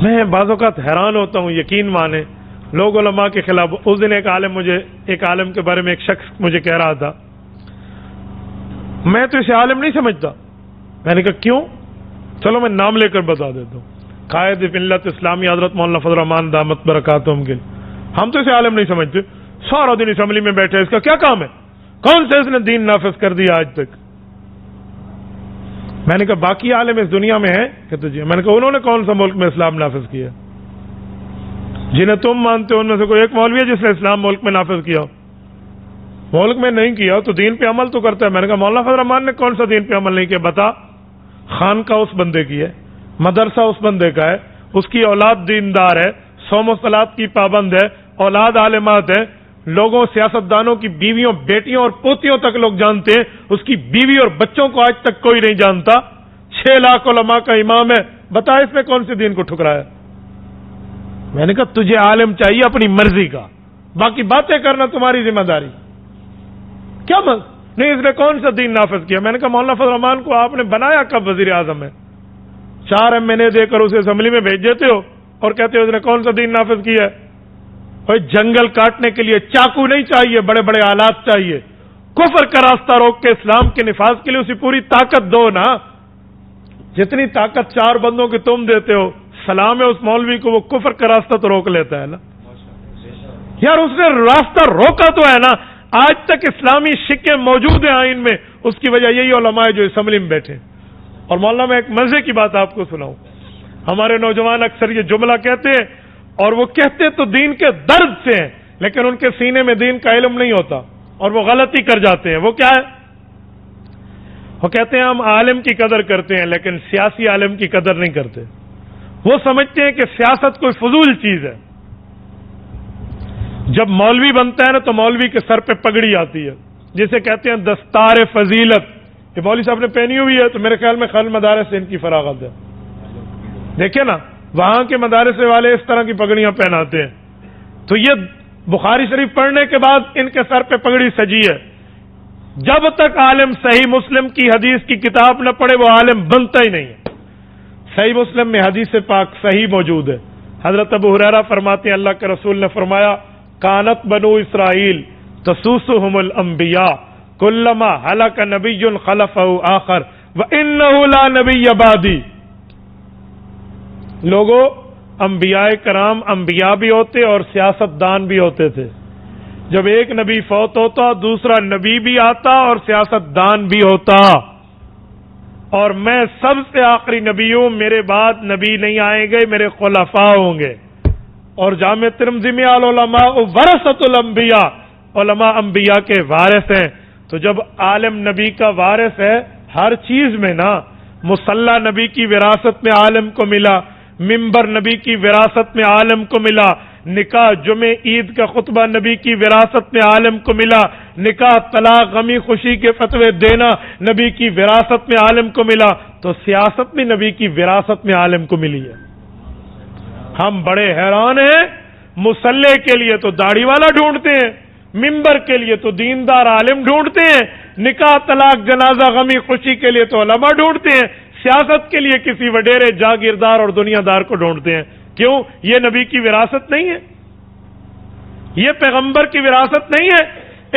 میں بعض اوقات حیران ہوتا ہوں، یقین مانے لوگ علماء کے خلاف. اس دن ایک عالم کے بارے میں ایک شخص مجھے کہہ رہا تھا میں تو اسے عالم نہیں سمجھتا. میں نے کہا کیوں؟ چلو میں نام لے کر بتا دیتا ہوں. قائد ملت اسلامی حضرت مولانا فضل الرحمان دامت برکاتہم کے ہم تو اسے عالم نہیں سمجھتے. سارا دن اسمبلی میں بیٹھے، اس کا کیا کام ہے؟ کون سے اس نے دین نافذ کر دیا آج تک؟ میں نے کہا باقی عالم اس دنیا میں ہیں کہ تجھے؟ میں نے کہا انہوں نے کون سا ملک میں اسلام نافذ کیا؟ جنہیں تم مانتے ہو ان میں سے کوئی ایک مولوی ہے جس نے اسلام ملک میں نافذ کیا؟ ملک میں نہیں کیا تو دین پہ عمل تو کرتا ہے. میں نے کہا مولانا فضل الرحمان نے کون سا دین پہ عمل نہیں کیا بتا. خانقاہ اس بندے کی ہے، مدرسہ اس بندے کا ہے، اس کی اولاد دیندار ہے، صوم و صلات کی پابند ہے، اولاد عالمات ہے، لوگوں سیاستدانوں کی بیویوں بیٹیوں اور پوتیوں تک لوگ جانتے ہیں، اس کی بیوی اور بچوں کو آج تک کوئی نہیں جانتا. 6 لاکھ علماء کا امام ہے، بتا اس میں کون سے دین کو ٹھکرایا؟ میں نے کہا تجھے عالم چاہیے اپنی مرضی کا، باقی باتیں کرنا تمہاری ذمہ داری. کیا نہیں اس نے کون سا دین نافذ کیا؟ میں نے کہا مولانا فضل الرحمان کو آپ نے بنایا کب وزیر اعظم ہے؟ 4 MNA دے کر اسے اسمبلی میں بھیج دیتے ہو اور کہتے ہو اس نے کون سا دین نافذ کیا ہے؟ بھائی جنگل کاٹنے کے لیے چاقو نہیں چاہیے، بڑے بڑے آلات چاہیے. کفر کا راستہ روک کے اسلام کے نفاذ کے لیے اسے پوری طاقت دو نا. جتنی طاقت 4 بندوں کی تم دیتے ہو، سلام ہے اس مولوی کو، وہ کفر کا راستہ تو روک لیتا ہے نا. یار اس نے راستہ روکا تو ہے نا. آج تک اسلامی شکیں موجود ہیں آئین میں، اس کی وجہ یہی علماء ہے جو اسمبلی میں بیٹھے. اور مولانا میں ایک مزے کی بات آپ کو سناؤں. ہمارے نوجوان اکثر یہ جملہ کہتے ہیں، اور وہ کہتے تو دین کے درد سے ہیں، لیکن ان کے سینے میں دین کا علم نہیں ہوتا اور وہ غلطی کر جاتے ہیں. وہ کیا ہے؟ وہ کہتے ہیں ہم عالم کی قدر کرتے ہیں لیکن سیاسی عالم کی قدر نہیں کرتے. وہ سمجھتے ہیں کہ سیاست کوئی فضول چیز ہے. جب مولوی بنتا ہے نا تو مولوی کے سر پہ پگڑی آتی ہے جسے کہتے ہیں دستار فضیلت. یہ مولوی صاحب نے پہنی ہوئی ہے تو میرے خیال میں خل مدارس سے ان کی فراغت ہے. دیکھیں نا وہاں کے مدارس والے اس طرح کی پگڑیاں پہناتے ہیں. تو یہ بخاری شریف پڑھنے کے بعد ان کے سر پہ پگڑی سجی ہے. جب تک عالم صحیح مسلم کی حدیث کی کتاب نہ پڑھے وہ عالم بنتا ہی نہیں ہے. صحیح مسلم میں حدیث پاک صحیح موجود ہے. حضرت ابو ہریرہ فرماتے ہیں اللہ کے رسول نے فرمایا کانت بنو اسرائیل تسوسهم الانبیاء کلما ہلک نبی خلفہ آخر وانہ لا نبی بعدی. لوگوں انبیاء کرام انبیاء بھی ہوتے اور سیاست دان بھی ہوتے تھے. جب ایک نبی فوت ہوتا دوسرا نبی بھی آتا اور سیاست دان بھی ہوتا. اور میں سب سے آخری نبی ہوں، میرے بعد نبی نہیں آئیں گے، میرے خلفاء ہوں گے. اور جامع ترمذی میں العلماء ورثۃ الانبیاء، علماء انبیاء کے وارث ہیں. تو جب عالم نبی کا وارث ہے ہر چیز میں نا، مصلی نبی کی وراثت میں عالم کو ملا، ممبر نبی کی وراثت میں عالم کو ملا، نکاح جمعہ عید کا خطبہ نبی کی وراثت میں عالم کو ملا، نکاح طلاق غمی خوشی کے فتوے دینا نبی کی وراثت میں عالم کو ملا. تو سیاست میں نبی کی وراثت میں عالم کو ملی ہے. ہم بڑے حیران ہیں، مصلی کے لیے تو داڑھی والا ڈھونڈتے ہیں، ممبر کے لیے تو دیندار عالم ڈھونڈتے ہیں، نکاح طلاق جنازہ غمی خوشی کے لیے تو علماء ڈھونڈتے ہیں، سیاست کے لیے کسی وڈیرے جاگیردار اور دنیا دار کو ڈھونڈتے ہیں. کیوں؟ یہ نبی کی وراثت نہیں ہے، یہ پیغمبر کی وراثت نہیں ہے،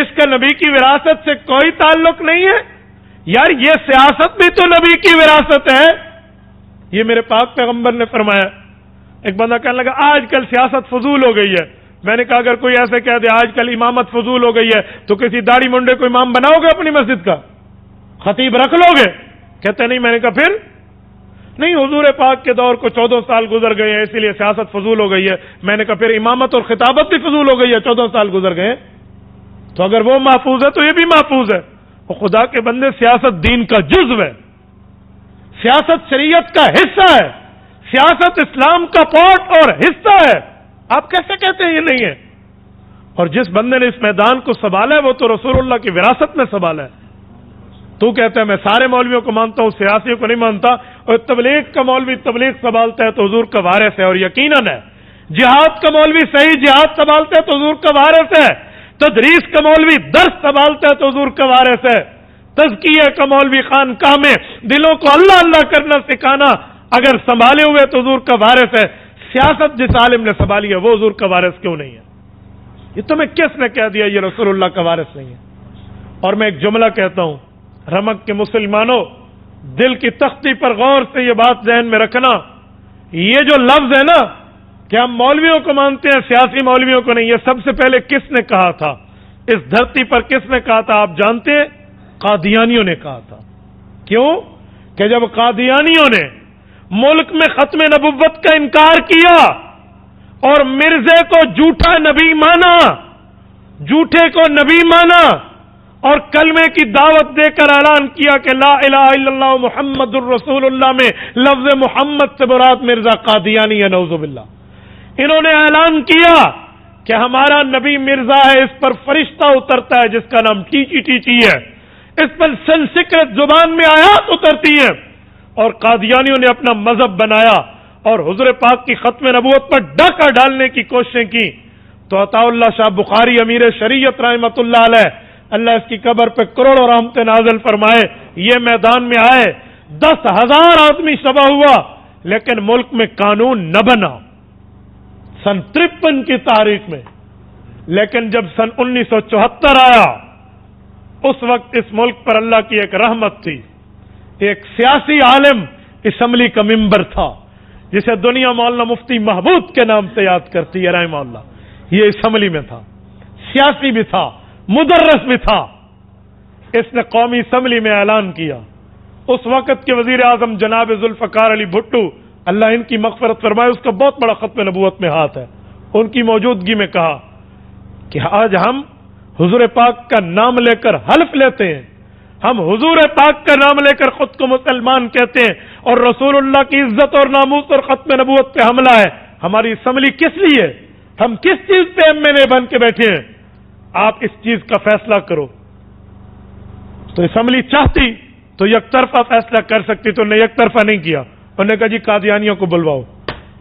اس کا نبی کی وراثت سے کوئی تعلق نہیں ہے. یار یہ سیاست بھی تو نبی کی وراثت ہے. یہ میرے پاک پیغمبر نے فرمایا. ایک بندہ کہنے لگا آج کل سیاست فضول ہو گئی ہے. میں نے کہا اگر کوئی ایسے کہہ دے آج کل امامت فضول ہو گئی ہے تو کسی داڑھی منڈے کو امام بناؤ گے اپنی مسجد کا؟ خطیب رکھ لو گے؟ کہتے نہیں. میں نے کہا پھر نہیں، حضور پاک کے دور کو 14 سال گزر گئے ہیں اسی لیے سیاست فضول ہو گئی ہے. میں نے کہا پھر امامت اور خطابت بھی فضول ہو گئی ہے، 14 سال گزر گئے. تو اگر وہ محفوظ ہے تو یہ بھی محفوظ ہے. اور خدا کے بندے سیاست دین کا جزو ہے، سیاست شریعت کا حصہ ہے، سیاست اسلام کا پارٹ اور حصہ ہے. آپ کیسے کہتے ہیں یہ نہیں ہے؟ اور جس بندے نے اس میدان کو سنبھالا ہے وہ تو رسول اللہ کی وراثت میں سنبھالا ہے. تو کہتا ہے میں سارے مولویوں کو مانتا ہوں، سیاسیوں کو نہیں مانتا. اور تبلیغ کا مولوی تبلیغ سنبھالتا ہے تو حضور کا وارث ہے. اور یقیناً ہے جہاد کا مولوی صحیح جہاد سنبھالتا ہے تو حضور کا وارث ہے. تدریس کا مولوی درس سنبھالتا ہے تو حضور کا وارث ہے. تزکیہ کا مولوی خانقاہ میں دلوں کو اللہ اللہ کرنا سکھانا اگر سنبھالے ہوئے تو حضور کا وارث ہے. سیاست جس عالم نے سنبھالی ہے وہ حضور کا وارث کیوں نہیں ہے؟ یہ تمہیں کس نے کہہ دیا یہ رسول اللہ کا وارث نہیں ہے؟ اور میں ایک جملہ کہتا ہوں، رمک کے مسلمانوں، دل کی تختی پر غور سے یہ بات ذہن میں رکھنا، یہ جو لفظ ہے نا کہ ہم مولویوں کو مانتے ہیں سیاسی مولویوں کو نہیں، یہ سب سے پہلے کس نے کہا تھا؟ اس دھرتی پر کس نے کہا تھا آپ جانتے ہیں؟ قادیانیوں نے کہا تھا۔ کیوں؟ کہ جب قادیانیوں نے ملک میں ختم نبوت کا انکار کیا اور مرزے کو جھوٹا نبی مانا، جھوٹے کو نبی مانا اور کلمے کی دعوت دے کر اعلان کیا کہ لا الہ الا اللہ محمد الرسول اللہ میں لفظ محمد سے مراد مرزا قادیانی ہے، نعوذ باللہ۔ انہوں نے اعلان کیا کہ ہمارا نبی مرزا ہے، اس پر فرشتہ اترتا ہے جس کا نام ٹیچی ٹیچی ہے، اس پر سنسکرت زبان میں آیات اترتی ہے، اور قادیانیوں نے اپنا مذہب بنایا اور حضور پاک کی ختم نبوت پر ڈاکہ ڈالنے کی کوششیں کی۔ تو عطا اللہ شاہ بخاری امیر شریعت رحمۃ اللہ علیہ، اللہ اس کی قبر پہ کروڑوں رحمتیں نازل فرمائے، یہ میدان میں آئے، 10,000 آدمی شبہ ہوا، لیکن ملک میں قانون نہ بنا سن 53 کی تاریخ میں۔ لیکن جب سن 1974 آیا، اس وقت اس ملک پر اللہ کی ایک رحمت تھی، ایک سیاسی عالم اسمبلی کا ممبر تھا جسے دنیا مولانا مفتی محبود کے نام سے یاد کرتی ہے رحمہ اللہ، یہ اسمبلی میں تھا، سیاسی بھی تھا، مدرس بھی تھا۔ اس نے قومی اسمبلی میں اعلان کیا، اس وقت کے وزیر اعظم جناب ذوالفقار علی بھٹو اللہ ان کی مغفرت فرمائے، اس کا بہت بڑا ختم نبوت میں ہاتھ ہے، ان کی موجودگی میں کہا کہ آج ہم حضور پاک کا نام لے کر حلف لیتے ہیں، ہم حضور پاک کا نام لے کر خود کو مسلمان کہتے ہیں، اور رسول اللہ کی عزت اور ناموس اور ختم نبوت پہ حملہ ہے، ہماری اسمبلی کس لیے؟ ہم کس چیز پہ MLA بن کے بیٹھے ہیں؟ آپ اس چیز کا فیصلہ کرو۔ تو اسمبلی چاہتی تو یک طرفہ فیصلہ کر سکتی، تو نے یک طرفہ نہیں کیا، انہوں نے کہا جی قادیانیوں کو بلواؤ۔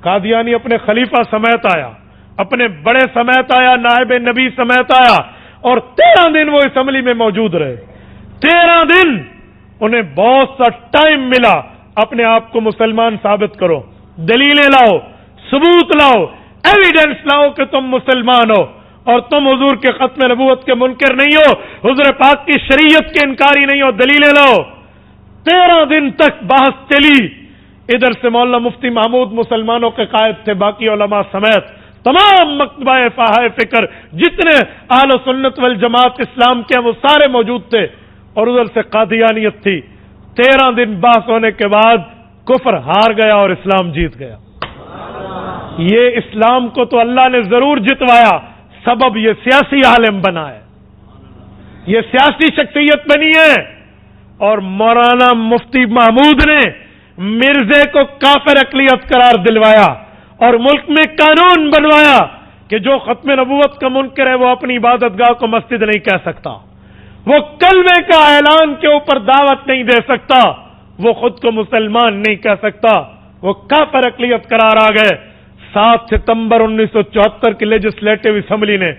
قادیانی اپنے خلیفہ سمیت آیا، اپنے بڑے سمیت آیا، نائب نبی سمیت آیا، اور 13 دن وہ اسمبلی میں موجود رہے۔ 13 دن انہیں بہت سا ٹائم ملا، اپنے آپ کو مسلمان ثابت کرو، دلیلیں لاؤ، ثبوت لاؤ، ایویڈنس لاؤ کہ تم مسلمان ہو اور تم حضور کے ختم نبوت کے منکر نہیں ہو، حضور پاک کی شریعت کے انکاری نہیں ہو، دلیلیں لاؤ۔ 13 دن تک بحث چلی۔ ادھر سے مولانا مفتی محمود مسلمانوں کے قائد تھے، باقی علماء سمیت تمام مکتبہ فقہ فکر جتنے اہل سنت والجماعت اسلام کے وہ سارے موجود تھے، اور ادھر سے قادیانیت تھی۔ 13 دن بحث ہونے کے بعد کفر ہار گیا اور اسلام جیت گیا۔ یہ اسلام کو تو اللہ نے ضرور جتوایا، سبب یہ سیاسی عالم بنا ہے، یہ سیاسی شخصیت بنی ہے، اور مولانا مفتی محمود نے مرزے کو کافر اقلیت قرار دلوایا اور ملک میں قانون بنوایا کہ جو ختم نبوت کا منکر ہے وہ اپنی عبادت گاہ کو مسجد نہیں کہہ سکتا، وہ کلمے کا اعلان کے اوپر دعوت نہیں دے سکتا، وہ خود کو مسلمان نہیں کہہ سکتا، وہ کافر اقلیت قرار آ گئے۔ 7 ستمبر 1974 کی لیجسلیٹو اسمبلی نے،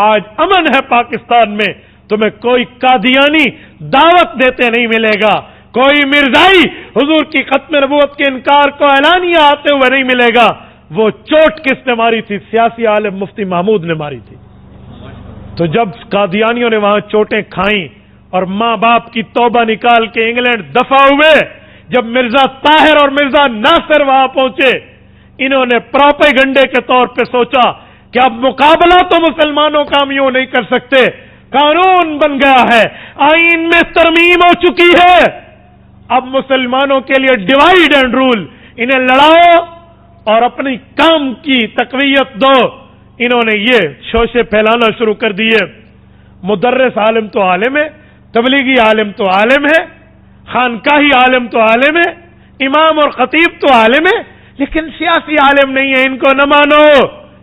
آج امن ہے پاکستان میں، تمہیں کوئی قادیانی دعوت دیتے نہیں ملے گا، کوئی مرزائی حضور کی ختم نبوت کے انکار کو اعلانیہ آتے ہوئے نہیں ملے گا۔ وہ چوٹ کس نے ماری تھی؟ سیاسی عالم مفتی محمود نے ماری تھی۔ تو جب قادیانیوں نے وہاں چوٹیں کھائیں اور ماں باپ کی توبہ نکال کے انگلینڈ دفع ہوئے، جب مرزا طاہر اور مرزا ناصر وہاں پہنچے، انہوں نے پروپیگنڈے کے طور پہ سوچا کہ اب مقابلہ تو مسلمانوں کا ہم یوں نہیں کر سکتے، قانون بن گیا ہے، آئین میں ترمیم ہو چکی ہے، اب مسلمانوں کے لیے ڈیوائیڈ اینڈ رول، انہیں لڑاؤ اور اپنی کام کی تقویت دو۔ انہوں نے یہ شوشے پھیلانا شروع کر دیے۔ مدرس عالم تو عالم ہے، تبلیغی عالم تو عالم ہے، خانقاہی عالم تو عالم ہے، امام اور خطیب تو عالم ہے، لیکن سیاسی عالم نہیں ہے، ان کو نہ مانو۔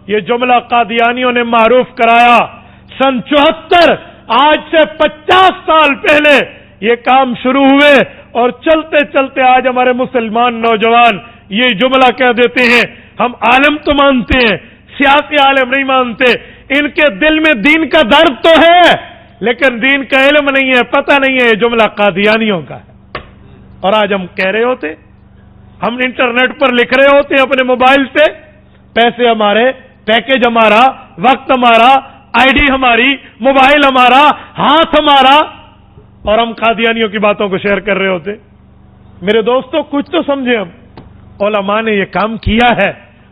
یہ جملہ قادیانیوں نے معروف کرایا۔ سن 74، آج سے 50 سال پہلے یہ کام شروع ہوئے، اور چلتے چلتے آج ہمارے مسلمان نوجوان یہ جملہ کہہ دیتے ہیں، ہم عالم تو مانتے ہیں، سیاسی عالم نہیں مانتے۔ ان کے دل میں دین کا درد تو ہے، لیکن دین کا علم نہیں ہے، پتہ نہیں ہے یہ جملہ قادیانیوں کا ہے۔ اور آج ہم کہہ رہے ہوتے، ہم انٹرنیٹ پر لکھ رہے ہوتے اپنے موبائل سے پیسے ہمارے، پیکج ہمارا، وقت ہمارا، آئی ڈی ہماری، موبائل ہمارا، ہاتھ ہمارا، اور ہم قادیانیوں کی باتوں کو شیئر کر رہے ہوتے۔ میرے دوستوں کچھ تو سمجھیں، ہم علماء نے یہ کام کیا ہے،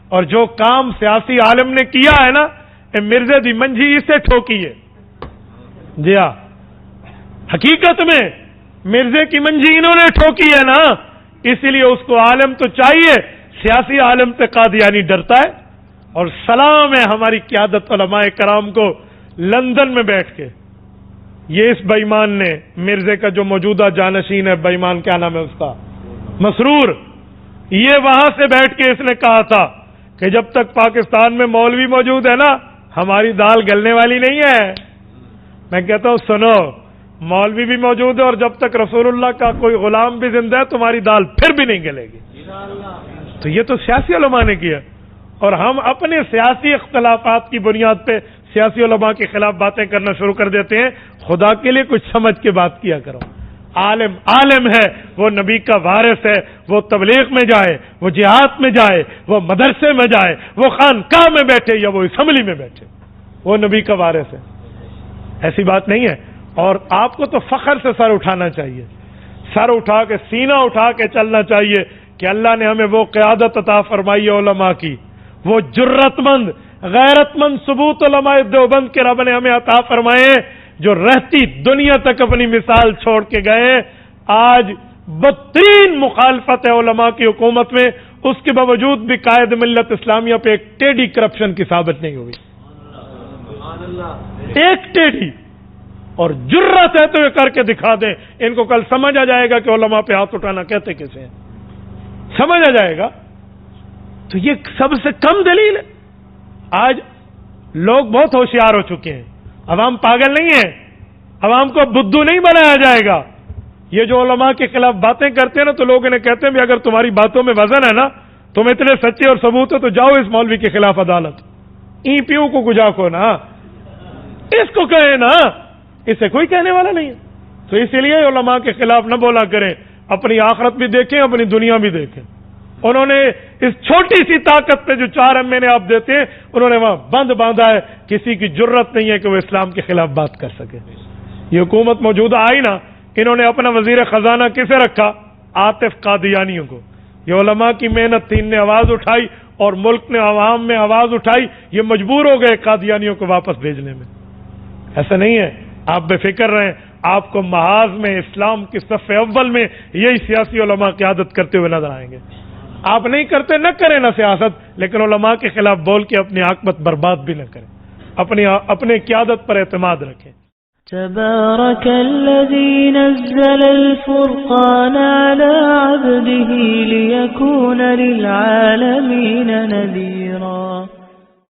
اور جو کام سیاسی عالم نے کیا ہے نا، مرزے دی منجھی اسے ٹھوکی ہے۔ جی ہاں، حقیقت میں مرزے کی منجھی انہوں نے ٹھوکی ہے نا، اسی لیے اس کو عالم تو چاہیے، سیاسی عالم سے قادیانی ڈرتا ہے۔ اور سلام ہے ہماری قیادت علماء کرام کو، لندن میں بیٹھ کے یہ اس بے ایمان نے، مرزے کا جو موجودہ جانشین ہے، بے ایمان کیا نام ہے اس کا، مسرور، یہ وہاں سے بیٹھ کے اس نے کہا تھا کہ جب تک پاکستان میں مولوی موجود ہے نا، ہماری دال گلنے والی نہیں ہے۔ میں کہتا ہوں سنو، مولوی بھی موجود ہے، اور جب تک رسول اللہ کا کوئی غلام بھی زندہ ہے تمہاری دال پھر بھی نہیں گلے گی۔ تو یہ تو سیاسی علماء نے کیا، اور ہم اپنے سیاسی اختلافات کی بنیاد پہ سیاسی علماء کے خلاف باتیں کرنا شروع کر دیتے ہیں۔ خدا کے لیے کچھ سمجھ کے بات کیا کرو۔ عالم عالم ہے، وہ نبی کا وارث ہے، وہ تبلیغ میں جائے، وہ جہاد میں جائے، وہ مدرسے میں جائے، وہ خانقاہ میں بیٹھے یا وہ اسمبلی میں بیٹھے، وہ نبی کا وارث ہے۔ ایسی بات نہیں ہے۔ اور آپ کو تو فخر سے سر اٹھانا چاہیے، سر اٹھا کے، سینہ اٹھا کے چلنا چاہیے کہ اللہ نے ہمیں وہ قیادت عطا فرمائی ہے علماء کی، وہ جرت مند، غیرت مند ثبوت علماء دیوبند کے رب نے ہمیں عطا فرمائے، جو رہتی دنیا تک اپنی مثال چھوڑ کے گئے۔ آج بدترین مخالفت ہے علماء کی حکومت میں، اس کے باوجود بھی قائد ملت اسلامیہ پہ ایک ٹیڑھی کرپشن کی ثابت نہیں ہوئی، ایک ٹیڑھی۔ اور جرت ہے تو یہ کر کے دکھا دیں، ان کو کل سمجھ آ جائے گا کہ علماء پہ ہاتھ اٹھانا کہتے کسے ہیں، سمجھ آ جائے گا۔ تو یہ سب سے کم دلیل ہے۔ آج لوگ بہت ہوشیار ہو چکے ہیں، عوام پاگل نہیں ہے، عوام کو بدھو نہیں بنایا جائے گا۔ یہ جو علماء کے خلاف باتیں کرتے ہیں نا، تو لوگ انہیں کہتے ہیں بھی اگر تمہاری باتوں میں وزن ہے نا، تم اتنے سچے اور ثبوت ہو، تو جاؤ اس مولوی کے خلاف عدالت، ای پیو کو گجا کو نا، اس کو کہیں نا، اسے کوئی کہنے والا نہیں ہے۔ تو اسی لیے علماء کے خلاف نہ بولا کریں، اپنی آخرت بھی دیکھیں، اپنی دنیا بھی دیکھیں۔ انہوں نے اس چھوٹی سی طاقت پہ جو 4 مہینے آپ دیتے ہیں، انہوں نے وہاں بند باندھا ہے، کسی کی جرت نہیں ہے کہ وہ اسلام کے خلاف بات کر سکے۔ یہ حکومت موجودہ آئی نا، انہوں نے اپنا وزیر خزانہ کسے رکھا؟ عاطف قادیانیوں کو۔ یہ علماء کی محنت تھی، ان نے آواز اٹھائی، اور ملک نے عوام میں آواز اٹھائی، یہ مجبور ہو گئے قادیانیوں کو واپس بھیجنے میں۔ ایسا نہیں ہے، آپ بے فکر رہیں، آپ کو محاذ میں اسلام کی صف اول میں یہی سیاسی علماء قیادت کرتے ہوئے نظر آئیں گے۔ آپ نہیں کرتے، نہ کریں نہ سیاست، لیکن علماء کے خلاف بول کے اپنی عاقبت برباد بھی نہ کریں، اپنے قیادت پر اعتماد رکھیں۔ تبارك الذي نزل الفرقان على عبده ليكون للعالمين نذيرا